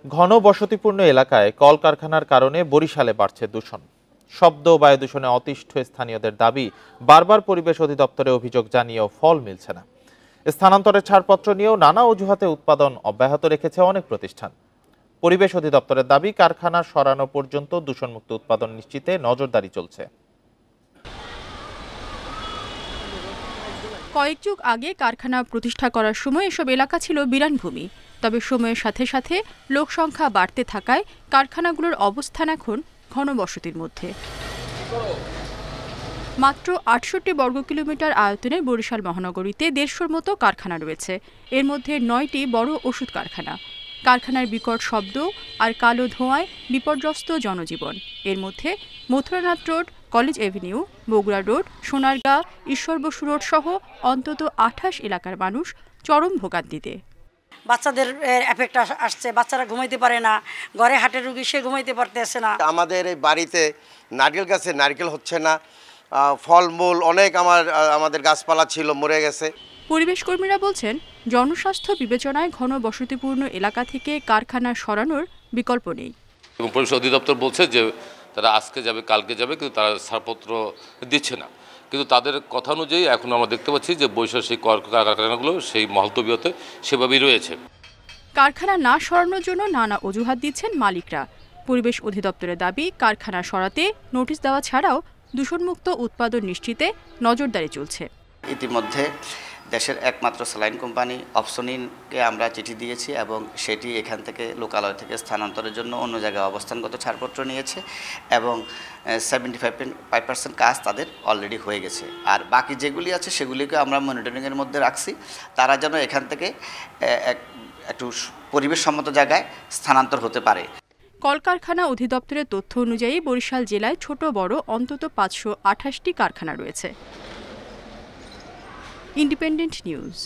ঘন বসতিপূর্ণ এলাকায় কলকারখানার কারণে বরিশালে বাড়ছে দূষণ। শব্দ ও বায়ু দূষণে অতিষ্ঠ স্থানীয়দের দাবি, বারবার পরিবেশ অধিদপ্তরে অভিযোগ জানিয়েও ফল মিলছে না। স্থানান্তরের ছাড়পত্র নিয়েও নানা অজুহাতে উৎপাদন অব্যাহত রেখেছে অনেক প্রতিষ্ঠান। পরিবেশ অধিদপ্তরের দাবি, কারখানা সরানো পর্যন্ত দূষণমুক্ত উৎপাদন নিশ্চিতে নজরদারি চলছে। কয়েক যুগ আগে কারখানা প্রতিষ্ঠা করার সময় এসব এলাকা ছিল বিরানভূমি। তবে সময়ের সাথে সাথে লোকসংখ্যা বাড়তে থাকায় কারখানাগুলোর অবস্থান এখন ঘনবসতির মধ্যে। মাত্র ৬৮ বর্গ কিলোমিটার আয়তনের বরিশাল মহানগরীতে ১৫০'র মতো কারখানা রয়েছে। এর মধ্যে ৯টি বড় ওষুধ কারখানা। কারখানার বিকট শব্দ আর কালো ধোঁয়ায় বিপর্যস্ত জনজীবন। এর মধ্যে Mathuranath road, college Avenue, Bogura road, Sonargaon, ঈশ্বর বসু রোড সহ অন্তত ২৮ এলাকার মানুষ চরম ভোগান্তিতে। বাচ্চাদের এফেক্ট আসছে, বাচ্চারা ঘুমাইতে পারে না, ঘরে হাটের রুগী সে ঘুমাইতে পারতেছে না। আমাদের এই বাড়িতে নারকেল গাছে নারকেল হচ্ছে না, ফলমূল অনেক আমাদের গাছপালা ছিল মরে গেছে। পরিবেশ কর্মীরা বলছেন, জনস্বাস্থ্য বিবেচনায় ঘন বসতিপূর্ণ এলাকা থেকে কারখানা সরানোর বিকল্প নেই। এবং পরিবেশ অধিদপ্তর বলছে যে তারা আজকে যাবে, কালকে যাবে, কিন্তু তারা ছাড়পত্র দিচ্ছে না। কিন্তু তাদের কথা অনুযায়ী এখন আমরা দেখতে পাচ্ছি যে বরিশাল সেই কারখানাগুলো সেই মহলতবিয়তে সেভাবেই রয়েছে। কারখানা না সরানোর জন্য নানা অজুহাত দিচ্ছেন মালিকরা। পরিবেশ অধিদপ্তরের দাবি, কারখানা সরাতে নোটিশ দেওয়া ছাড়াও দূষণমুক্ত উৎপাদন নিশ্চিতে নজরদারি চলছে। ইতিমধ্যে দেশের একমাত্র স্যালাইন কোম্পানি অপসনিনকে আমরা চিঠি দিয়েছি এবং সেটি এখান থেকে লোকালয় থেকে স্থানান্তরের জন্য অন্য জায়গায় অবস্থানগত ছাড়পত্র নিয়েছে এবং 75% কাজ তাদের অলরেডি হয়ে গেছে। আর বাকি যেগুলি আছে সেগুলিকে আমরা মনিটরিংয়ের মধ্যে রাখছি, তারা যেন এখান থেকে একটু পরিবেশসম্মত জায়গায় স্থানান্তর হতে পারে। কলকারখানা অধিদপ্তরের তথ্য অনুযায়ী বরিশাল জেলায় ছোট বড় অন্তত ৫২৮টি কারখানা রয়েছে। Independent news.